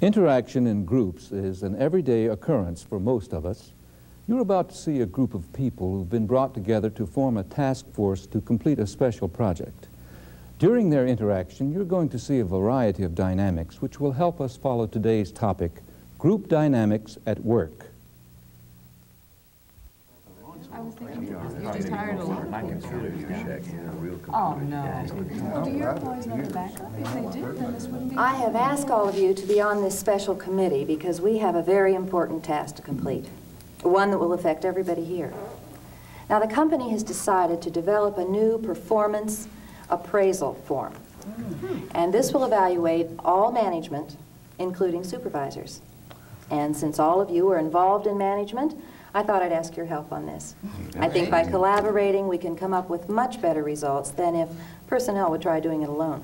Interaction in groups is an everyday occurrence for most of us. You're about to see a group of people who've been brought together to form a task force to complete a special project. During their interaction, you're going to see a variety of dynamics which will help us follow today's topic, group dynamics at work. I was thinking, you just hired a lot of people. Oh, no. Well, do your employees know the backup? If they did, then this wouldn't be... I have asked all of you to be on this special committee because we have a very important task to complete, one that will affect everybody here. Now, the company has decided to develop a new performance appraisal form, and this will evaluate all management, including supervisors. And since all of you are involved in management, I thought I'd ask your help on this. I think by collaborating, we can come up with much better results than if personnel would try doing it alone.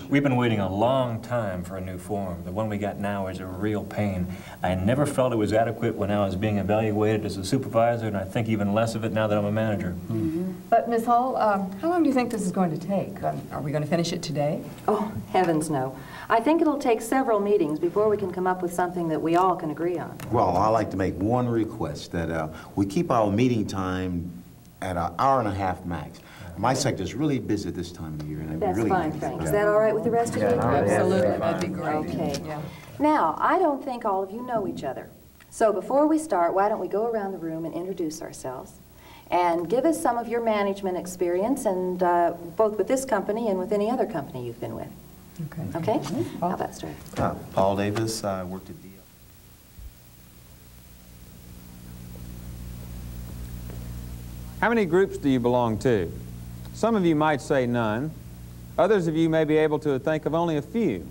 We've been waiting a long time for a new form. The one we got now is a real pain. I never felt it was adequate when I was being evaluated as a supervisor, and I think even less of it now that I'm a manager. But, Ms. Hull, how long do you think this is going to take? Are we going to finish it today? Oh, heavens no. I think it'll take several meetings before we can come up with something that we all can agree on. Well, I'd like to make one request, that we keep our meeting time at an hour-and-a-half max. My sector's really busy this time of year. And That's really fine, Frank. Is that all right with the rest of you? Absolutely, that'd be great. Okay. Yeah. Now, I don't think all of you know each other. So before we start, why don't we go around the room and introduce ourselves and give us some of your management experience, and both with this company and with any other company you've been with. Okay. Okay? How about start? Paul Davis, I worked at DL. How many groups do you belong to? Some of you might say none. Others of you may be able to think of only a few.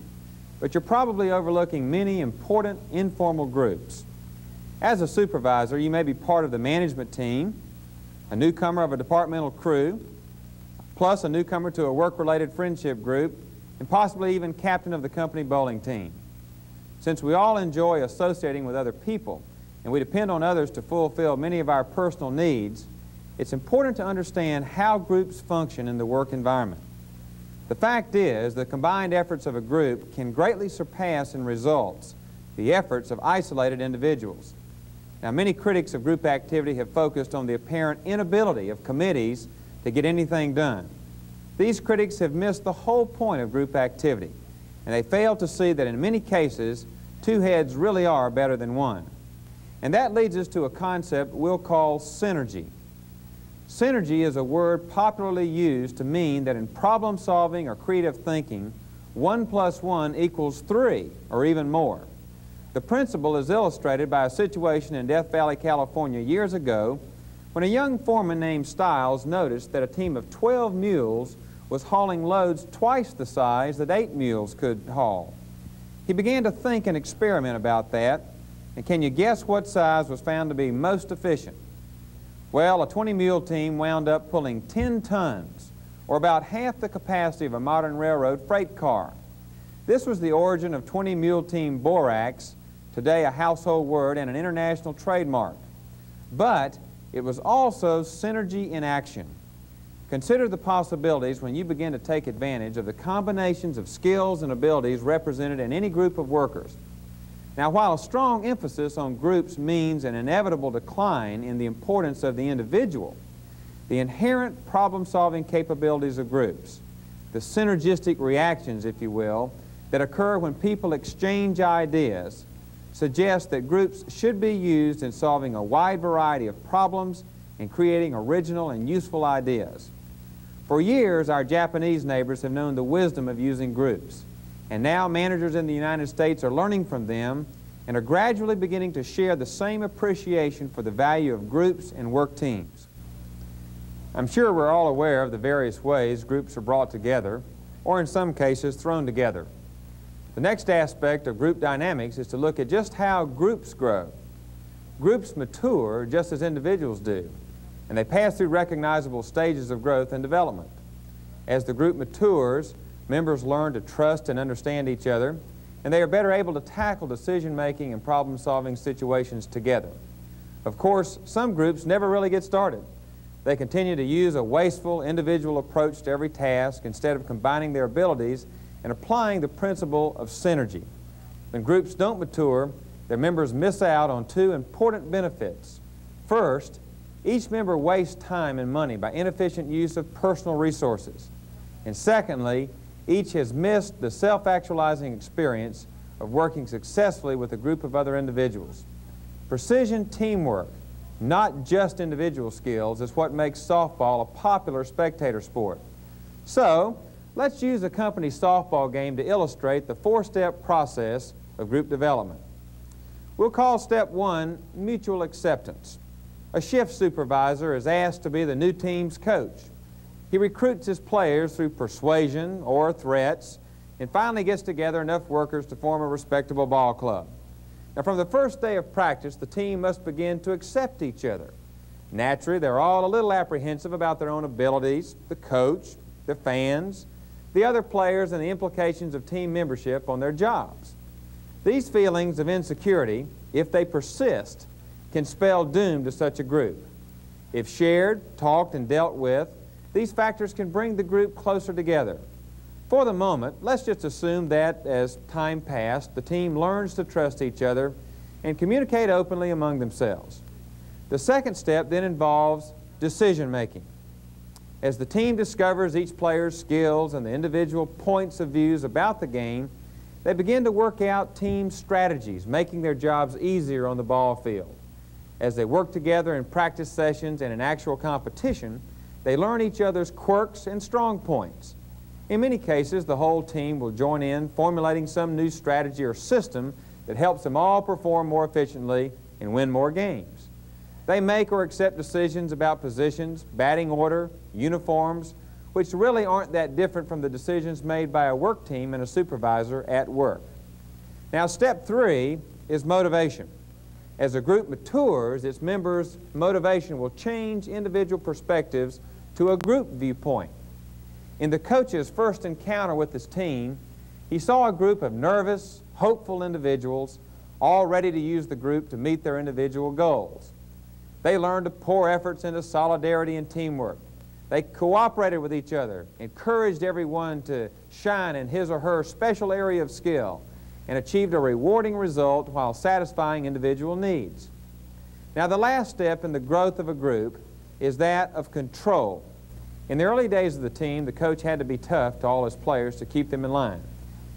But you're probably overlooking many important informal groups. As a supervisor, you may be part of the management team, a newcomer of a departmental crew, plus a newcomer to a work-related friendship group, and possibly even captain of the company bowling team. Since we all enjoy associating with other people, and we depend on others to fulfill many of our personal needs, it's important to understand how groups function in the work environment. The fact is, the combined efforts of a group can greatly surpass in results the efforts of isolated individuals. Now, many critics of group activity have focused on the apparent inability of committees to get anything done. These critics have missed the whole point of group activity, and they fail to see that in many cases, two heads really are better than one. And that leads us to a concept we'll call synergy. Synergy is a word popularly used to mean that in problem solving or creative thinking, 1 + 1 = 3 or even more. The principle is illustrated by a situation in Death Valley, California years ago when a young foreman named Stiles noticed that a team of 12 mules was hauling loads twice the size that 8 mules could haul. He began to think and experiment about that, and can you guess what size was found to be most efficient? Well, a 20-mule team wound up pulling 10 tons, or about half the capacity of a modern railroad freight car. This was the origin of 20-mule team borax, today a household word and an international trademark. But it was also synergy in action. Consider the possibilities when you begin to take advantage of the combinations of skills and abilities represented in any group of workers. Now, while a strong emphasis on groups means an inevitable decline in the importance of the individual, the inherent problem-solving capabilities of groups, the synergistic reactions, if you will, that occur when people exchange ideas, suggest that groups should be used in solving a wide variety of problems and creating original and useful ideas. For years, our Japanese neighbors have known the wisdom of using groups, and now managers in the United States are learning from them and are gradually beginning to share the same appreciation for the value of groups and work teams. I'm sure we're all aware of the various ways groups are brought together, or in some cases thrown together. The next aspect of group dynamics is to look at just how groups grow. Groups mature just as individuals do, and they pass through recognizable stages of growth and development. As the group matures, members learn to trust and understand each other, and they are better able to tackle decision-making and problem-solving situations together. Of course, some groups never really get started. They continue to use a wasteful, individual approach to every task instead of combining their abilities and applying the principle of synergy. When groups don't mature, their members miss out on two important benefits. First, each member wastes time and money by inefficient use of personal resources. And secondly, each has missed the self-actualizing experience of working successfully with a group of other individuals. Precision teamwork, not just individual skills, is what makes softball a popular spectator sport. So, let's use a company softball game to illustrate the four-step process of group development. We'll call step one mutual acceptance. A shift supervisor is asked to be the new team's coach. He recruits his players through persuasion or threats and finally gets together enough workers to form a respectable ball club. Now, from the first day of practice, the team must begin to accept each other. Naturally, they're all a little apprehensive about their own abilities, the coach, the fans, the other players, and the implications of team membership on their jobs. These feelings of insecurity, if they persist, can spell doom to such a group. If shared, talked, and dealt with, these factors can bring the group closer together. For the moment, let's just assume that as time passed, the team learns to trust each other and communicate openly among themselves. The second step then involves decision-making. As the team discovers each player's skills and the individual points of views about the game, they begin to work out team strategies, making their jobs easier on the ball field. As they work together in practice sessions and in actual competition, they learn each other's quirks and strong points. In many cases, the whole team will join in formulating some new strategy or system that helps them all perform more efficiently and win more games. They make or accept decisions about positions, batting order, uniforms, which really aren't that different from the decisions made by a work team and a supervisor at work. Now, step three is motivation. As a group matures, its members' motivation will change individual perspectives to a group viewpoint. In the coach's first encounter with his team, he saw a group of nervous, hopeful individuals all ready to use the group to meet their individual goals. They learned to pour efforts into solidarity and teamwork. They cooperated with each other, encouraged everyone to shine in his or her special area of skill, and achieved a rewarding result while satisfying individual needs. Now, the last step in the growth of a group is that of control. In the early days of the team, the coach had to be tough to all his players to keep them in line.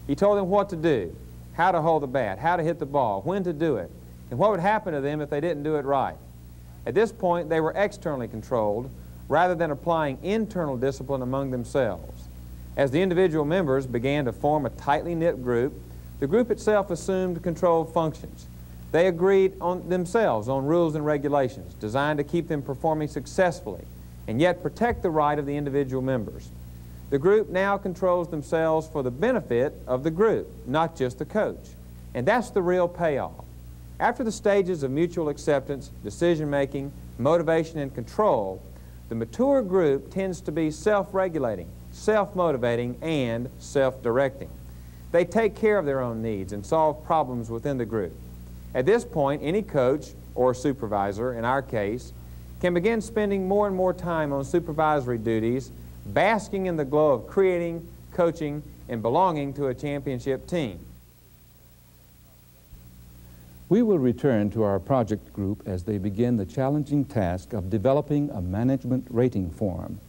He told them what to do, how to hold the bat, how to hit the ball, when to do it, and what would happen to them if they didn't do it right. At this point, they were externally controlled rather than applying internal discipline among themselves. As the individual members began to form a tightly knit group, the group itself assumed control functions. They agreed on themselves on rules and regulations designed to keep them performing successfully and yet protect the right of the individual members. The group now controls themselves for the benefit of the group, not just the coach. And that's the real payoff. After the stages of mutual acceptance, decision-making, motivation, and control, the mature group tends to be self-regulating, self-motivating, and self-directing. They take care of their own needs and solve problems within the group. At this point, any coach or supervisor, in our case, can begin spending more and more time on supervisory duties, basking in the glow of creating, coaching, and belonging to a championship team. We will return to our project group as they begin the challenging task of developing a management rating form.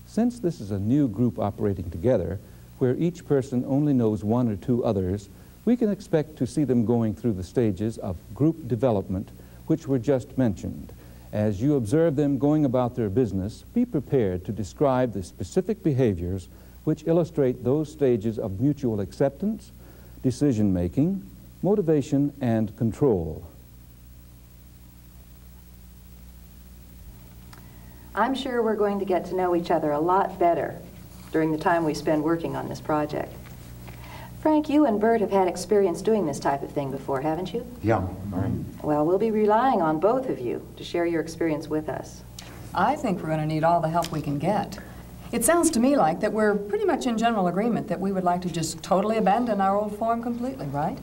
Since this is a new group operating together, where each person only knows one or two others, we can expect to see them going through the stages of group development, which were just mentioned. As you observe them going about their business, be prepared to describe the specific behaviors which illustrate those stages of mutual acceptance, decision-making, motivation, and control. I'm sure we're going to get to know each other a lot better during the time we spend working on this project. Frank, you and Bert have had experience doing this type of thing before, haven't you? Yeah. Well, we'll be relying on both of you to share your experience with us. I think we're going to need all the help we can get. It sounds to me like that we're pretty much in general agreement that we would like to just totally abandon our old form completely, right?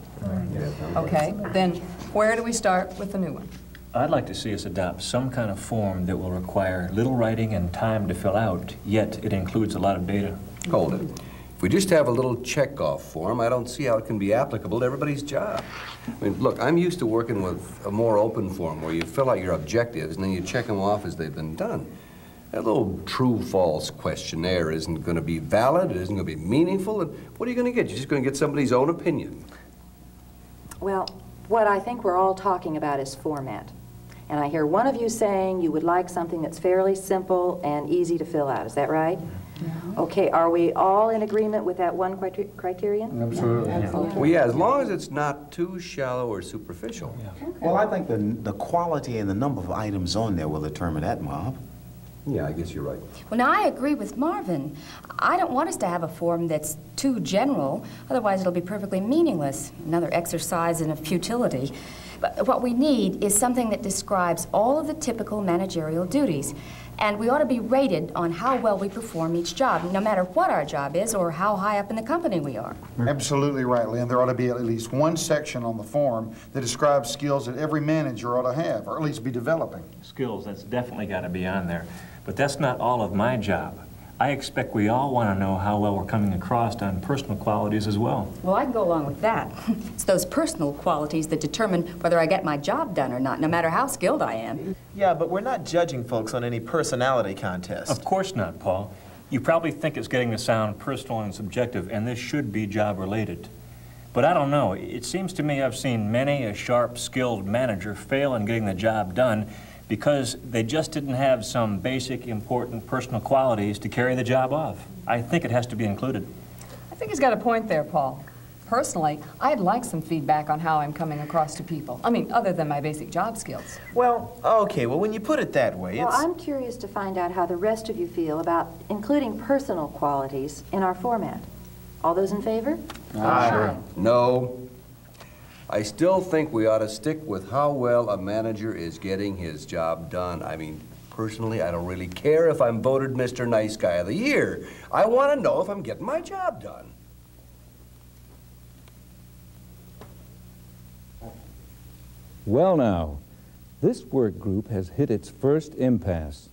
Okay, then where do we start with the new one? I'd like to see us adopt some kind of form that will require little writing and time to fill out, yet it includes a lot of data. Hold it. If we just have a little check-off form, I don't see how it can be applicable to everybody's job. I mean, look, I'm used to working with a more open form where you fill out your objectives and then you check them off as they've been done. That little true-false questionnaire isn't going to be valid, it isn't going to be meaningful, and what are you going to get? You're just going to get somebody's own opinion. Well, what I think we're all talking about is format. And I hear one of you saying you would like something that's fairly simple and easy to fill out. Is that right? Okay, are we all in agreement with that one criterion? Absolutely. Well, yeah, as long as it's not too shallow or superficial. Okay. Well, I think the quality and the number of items on there will determine that, Bob. Yeah, I guess you're right. Well, now, I agree with Marvin. I don't want us to have a form that's too general, otherwise it'll be perfectly meaningless, another exercise in futility. But what we need is something that describes all of the typical managerial duties, and we ought to be rated on how well we perform each job, no matter what our job is or how high up in the company we are. Absolutely right, Lynn. There ought to be at least one section on the form that describes skills that every manager ought to have, or at least be developing. Skills, that's definitely got to be on there. But that's not all of my job. I expect we all want to know how well we're coming across on personal qualities as well. Well, I can go along with that. It's those personal qualities that determine whether I get my job done or not, no matter how skilled I am. Yeah, but we're not judging folks on any personality contest. Of course not, Paul. You probably think it's getting to sound personal and subjective, and this should be job-related. But I don't know. It seems to me I've seen many a sharp, skilled manager fail in getting the job done because they just didn't have some basic, important personal qualities to carry the job off. I think it has to be included. I think he's got a point there, Paul. Personally, I'd like some feedback on how I'm coming across to people. I mean, other than my basic job skills. Well, okay, well, when you put it that way, Well, it's... I'm curious to find out how the rest of you feel about including personal qualities in our format. All those in favor? Sure. No. I still think we ought to stick with how well a manager is getting his job done. I mean, personally, I don't really care if I'm voted Mr. Nice Guy of the Year. I want to know if I'm getting my job done. Well now, this work group has hit its first impasse.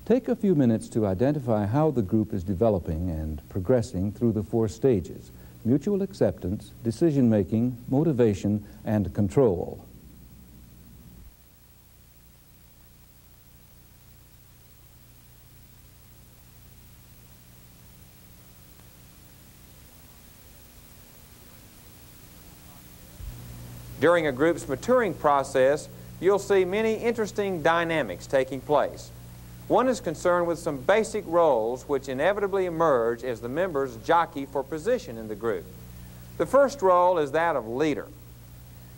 Take a few minutes to identify how the group is developing and progressing through the 4 stages: mutual acceptance, decision-making, motivation, and control. During a group's maturing process, you'll see many interesting dynamics taking place. One is concerned with some basic roles which inevitably emerge as the members jockey for position in the group. The first role is that of leader.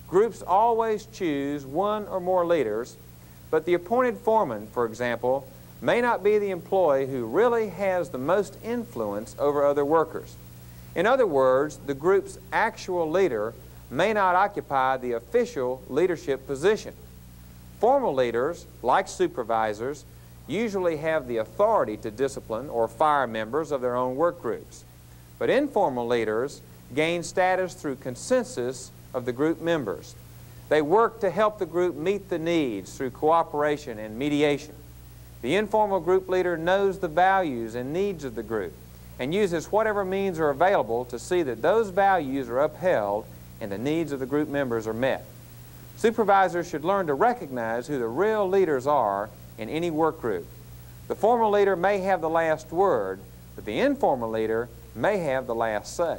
Groups always choose one or more leaders, but the appointed foreman, for example, may not be the employee who really has the most influence over other workers. In other words, the group's actual leader may not occupy the official leadership position. Formal leaders, like supervisors, usually have the authority to discipline or fire members of their own work groups. But informal leaders gain status through consensus of the group members. They work to help the group meet the needs through cooperation and mediation. The informal group leader knows the values and needs of the group and uses whatever means are available to see that those values are upheld and the needs of the group members are met. Supervisors should learn to recognize who the real leaders are in any work group. The formal leader may have the last word, but the informal leader may have the last say.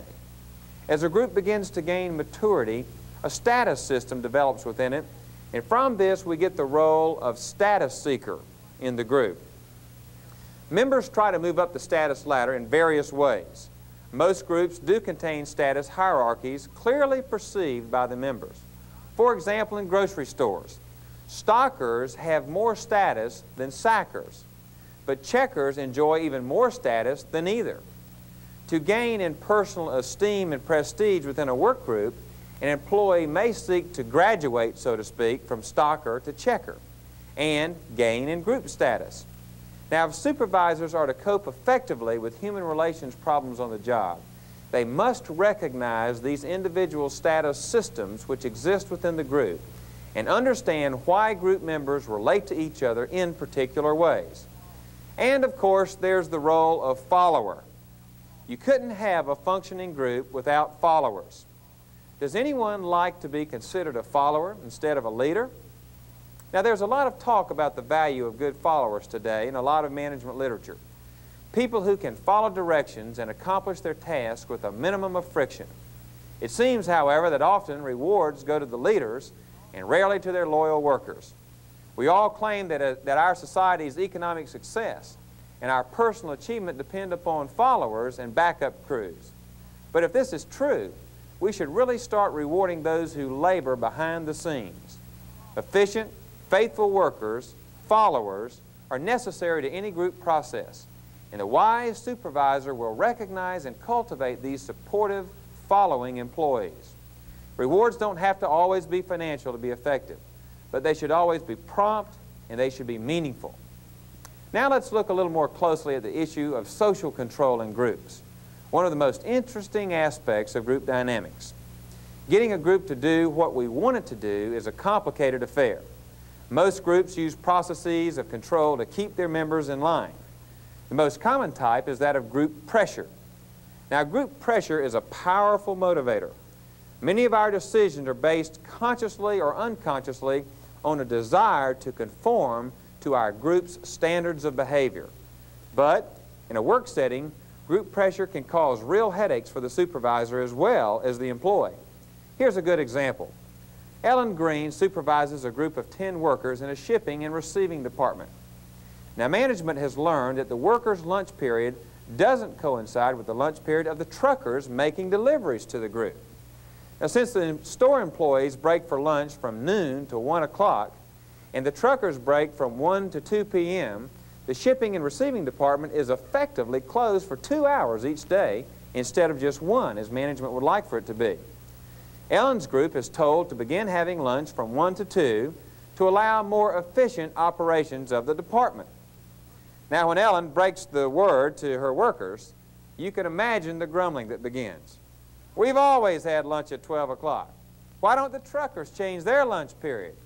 As a group begins to gain maturity, a status system develops within it, and from this we get the role of status seeker in the group. Members try to move up the status ladder in various ways. Most groups do contain status hierarchies clearly perceived by the members. For example, in grocery stores, stockers have more status than sackers, but checkers enjoy even more status than either. To gain in personal esteem and prestige within a work group, an employee may seek to graduate, so to speak, from stocker to checker and gain in group status. Now, if supervisors are to cope effectively with human relations problems on the job, they must recognize these individual status systems which exist within the group and understand why group members relate to each other in particular ways. And, of course, there's the role of follower. You couldn't have a functioning group without followers. Does anyone like to be considered a follower instead of a leader? Now, there's a lot of talk about the value of good followers today in a lot of management literature. People who can follow directions and accomplish their task with a minimum of friction. It seems, however, that often rewards go to the leaders and rarely to their loyal workers. We all claim that our society's economic success and our personal achievement depend upon followers and backup crews. But if this is true, we should really start rewarding those who labor behind the scenes. Efficient, faithful workers, followers, are necessary to any group process, and the wise supervisor will recognize and cultivate these supportive, following employees. Rewards don't have to always be financial to be effective, but they should always be prompt and they should be meaningful. Now let's look a little more closely at the issue of social control in groups, one of the most interesting aspects of group dynamics. Getting a group to do what we want it to do is a complicated affair. Most groups use processes of control to keep their members in line. The most common type is that of group pressure. Now, group pressure is a powerful motivator. Many of our decisions are based consciously or unconsciously on a desire to conform to our group's standards of behavior. But in a work setting, group pressure can cause real headaches for the supervisor as well as the employee. Here's a good example. Ellen Green supervises a group of 10 workers in a shipping and receiving department. Now, management has learned that the workers' lunch period doesn't coincide with the lunch period of the truckers making deliveries to the group. Now, since the store employees break for lunch from noon to 1 o'clock, and the truckers break from 1 to 2 p.m., the shipping and receiving department is effectively closed for 2 hours each day instead of just 1, as management would like for it to be. Ellen's group is told to begin having lunch from 1 to 2 to allow more efficient operations of the department. Now, when Ellen breaks the word to her workers, you can imagine the grumbling that begins. We've always had lunch at 12 o'clock. Why don't the truckers change their lunch period?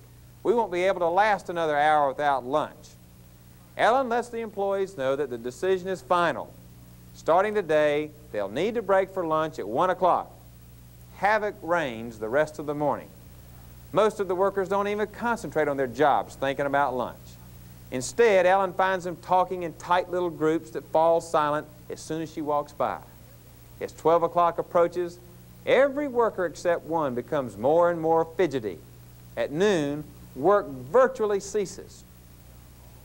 We won't be able to last another hour without lunch. Ellen lets the employees know that the decision is final. Starting today, they'll need to break for lunch at 1 o'clock. Havoc reigns the rest of the morning. Most of the workers don't even concentrate on their jobs thinking about lunch. Instead, Ellen finds them talking in tight little groups that fall silent as soon as she walks by. As 12 o'clock approaches, every worker except one becomes more and more fidgety. At noon, work virtually ceases.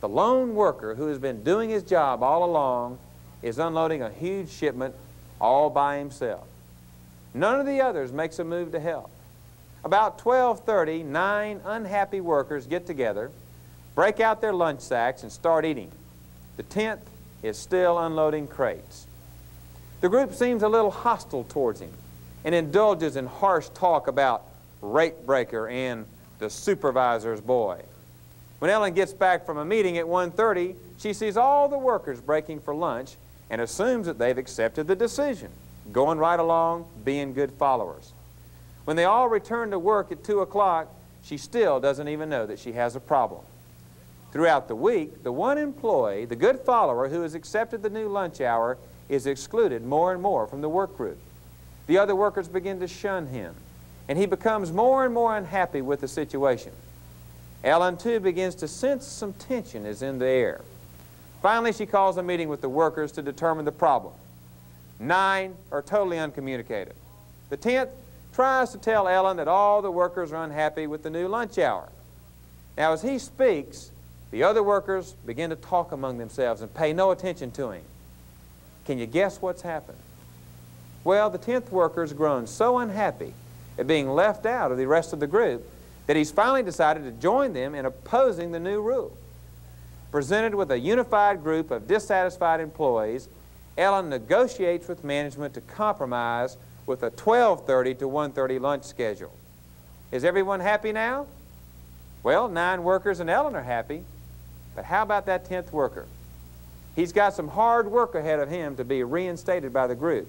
The lone worker who has been doing his job all along is unloading a huge shipment all by himself. None of the others makes a move to help. About 12:30, 9 unhappy workers get together, break out their lunch sacks, and start eating. The 10th is still unloading crates. The group seems a little hostile towards him and indulges in harsh talk about rate breaker and the supervisor's boy. When Ellen gets back from a meeting at 1:30, she sees all the workers breaking for lunch and assumes that they've accepted the decision, going right along, being good followers. When they all return to work at 2 o'clock, she still doesn't even know that she has a problem. Throughout the week, the one employee, the good follower who has accepted the new lunch hour, is excluded more and more from the work group. The other workers begin to shun him, and he becomes more and more unhappy with the situation. Ellen, too, begins to sense some tension is in the air. Finally, she calls a meeting with the workers to determine the problem. 9 are totally uncommunicative. The 10th tries to tell Ellen that all the workers are unhappy with the new lunch hour. Now, as he speaks, the other workers begin to talk among themselves and pay no attention to him. Can you guess what's happened? Well, the 10th worker's grown so unhappy at being left out of the rest of the group that he's finally decided to join them in opposing the new rule. Presented with a unified group of dissatisfied employees, Ellen negotiates with management to compromise with a 12:30 to 1:30 lunch schedule. Is everyone happy now? Well, 9 workers and Ellen are happy, but how about that 10th worker? He's got some hard work ahead of him to be reinstated by the group,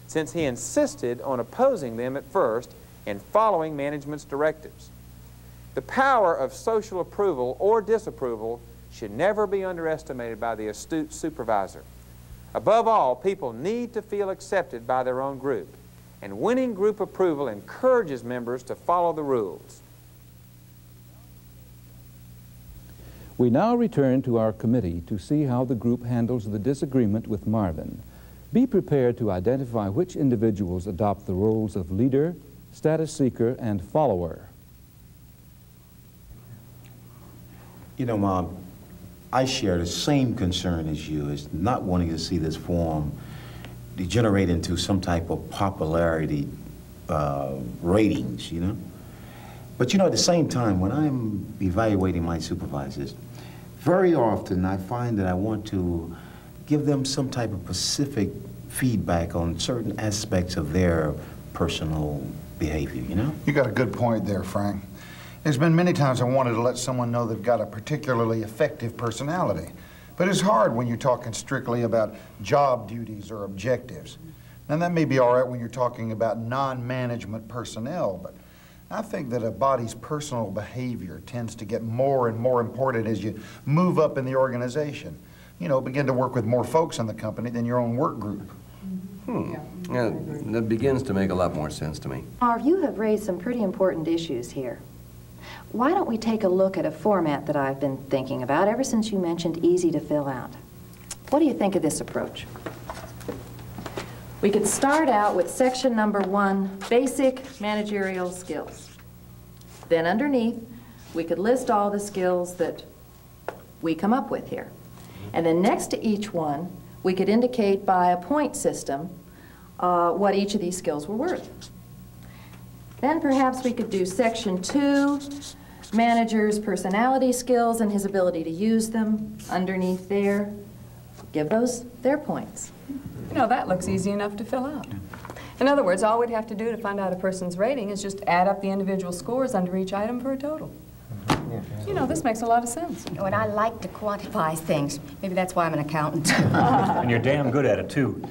since he insisted on opposing them at first and following management's directives. The power of social approval or disapproval should never be underestimated by the astute supervisor. Above all, people need to feel accepted by their own group, and winning group approval encourages members to follow the rules. We now return to our committee to see how the group handles the disagreement with Marvin. Be prepared to identify which individuals adopt the roles of leader, status seeker, and follower. You know, Mom, I share the same concern as you, is not wanting to see this forum degenerate into some type of popularity ratings, you know? But you know, at the same time, when I'm evaluating my supervisors, very often I find that I want to give them some type of specific feedback on certain aspects of their personal behavior, you know? You got a good point there, Frank. There's been many times I wanted to let someone know they've got a particularly effective personality. But it's hard when you're talking strictly about job duties or objectives. And that may be all right when you're talking about non-management personnel, but I think that a body's personal behavior tends to get more and more important as you move up in the organization. You know, begin to work with more folks in the company than your own work group. Yeah, that begins to make a lot more sense to me. Marv, you have raised some pretty important issues here. Why don't we take a look at a format that I've been thinking about ever since you mentioned easy to fill out? What do you think of this approach? We could start out with section number 1, basic managerial skills. Then underneath, we could list all the skills that we come up with here. And then next to each one, we could indicate by a point system what each of these skills were worth. Then perhaps we could do section 2, manager's personality skills and his ability to use them. Underneath there, give those their points. You know, that looks easy enough to fill out. In other words, all we'd have to do to find out a person's rating is just add up the individual scores under each item for a total. You know, this makes a lot of sense. Oh, and I like to quantify things. Maybe that's why I'm an accountant. And you're damn good at it, too.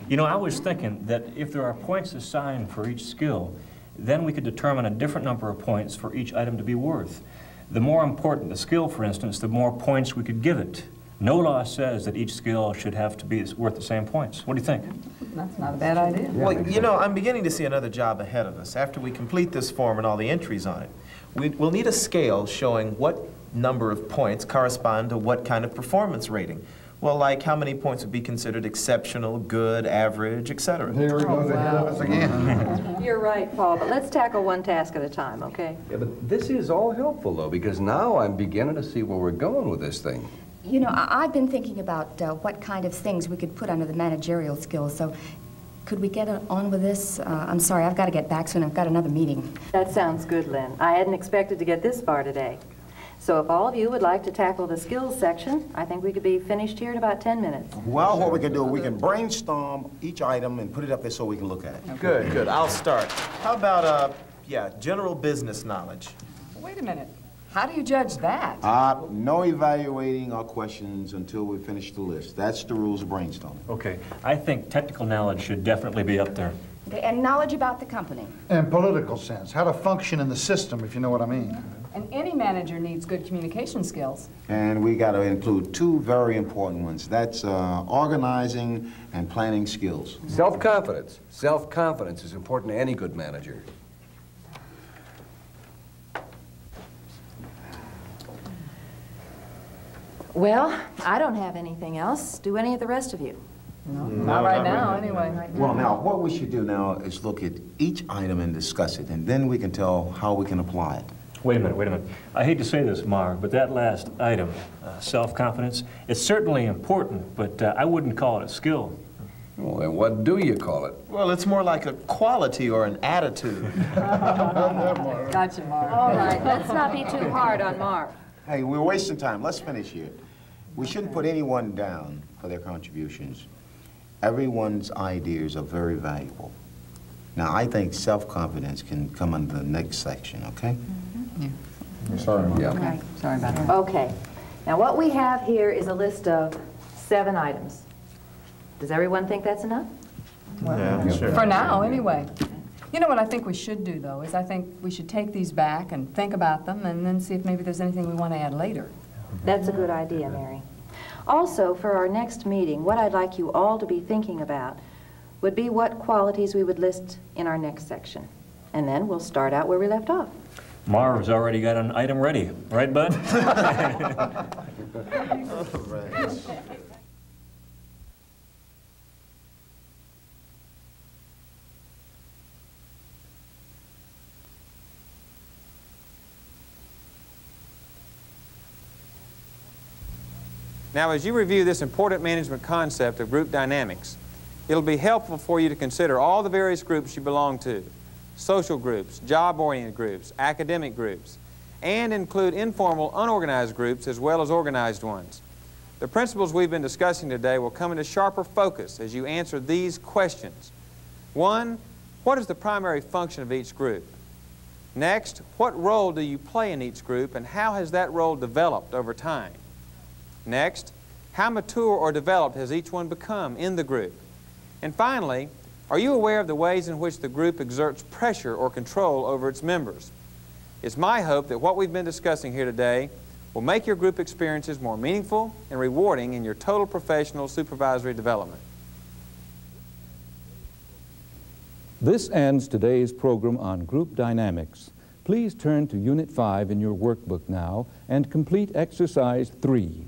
You know, I was thinking that if there are points assigned for each skill, then we could determine a different number of points for each item to be worth. The more important the skill, for instance, the more points we could give it. No law says that each skill should have to be worth the same points. What do you think? That's not a bad idea. Well, you know, I'm beginning to see another job ahead of us. After we complete this form and all the entries on it, we'll need a scale showing what number of points correspond to what kind of performance rating. Well, like how many points would be considered exceptional, good, average, etc. There he goes ahead of us again. You're right, Paul, but let's tackle one task at a time, okay? Yeah, but this is all helpful, though, because now I'm beginning to see where we're going with this thing. You know, I've been thinking about what kind of things we could put under the managerial skills, so could we get on with this? I'm sorry, I've got to get back soon. I've got another meeting. That sounds good, Lynn. I hadn't expected to get this far today. So if all of you would like to tackle the skills section, I think we could be finished here in about 10 minutes. Well, what we can do, we can brainstorm each item and put it up there so we can look at it. Good, good. I'll start. How about, general business knowledge? Wait a minute. How do you judge that? No evaluating our questions until we finish the list. That's the rules of brainstorming. Okay, I think technical knowledge should definitely be up there. Okay, and knowledge about the company. And political sense, how to function in the system, if you know what I mean. And any manager needs good communication skills. And we got to include 2 very important ones. That's organizing and planning skills. Self-confidence. Self-confidence is important to any good manager. Well, I don't have anything else. Do any of the rest of you? No, not right now, anyway. Well, now, what we should do now is look at each item and discuss it, and then we can tell how we can apply it. Wait a minute. I hate to say this, Marv, but that last item, self-confidence, it's certainly important, but I wouldn't call it a skill. Well, then what do you call it? Well, it's more like a quality or an attitude. Gotcha, Marv. All right, let's not be too hard on Marv. Hey, we're wasting time. Let's finish here. We shouldn't put anyone down for their contributions. Everyone's ideas are very valuable. Now, I think self-confidence can come under the next section, okay? Yeah. Sorry, Mark. Yeah. Okay, sorry about that. Okay. Now, what we have here is a list of 7 items. Does everyone think that's enough? Yeah, sure. For now, anyway. You know what I think we should do, though, is I think we should take these back and think about them and then see if maybe there's anything we want to add later. That's a good idea, Mary. Also, for our next meeting, what I'd like you all to be thinking about would be what qualities we would list in our next section. And then we'll start out where we left off. Marv's already got an item ready, right, Bud? All right. Now, as you review this important management concept of group dynamics, it'll be helpful for you to consider all the various groups you belong to: social groups, job-oriented groups, academic groups, and include informal, unorganized groups as well as organized ones. The principles we've been discussing today will come into sharper focus as you answer these questions. 1, what is the primary function of each group? Next, what role do you play in each group, and how has that role developed over time? Next, how mature or developed has each one become in the group? And finally, are you aware of the ways in which the group exerts pressure or control over its members? It's my hope that what we've been discussing here today will make your group experiences more meaningful and rewarding in your total professional supervisory development. This ends today's program on group dynamics. Please turn to Unit 5 in your workbook now and complete Exercise 3.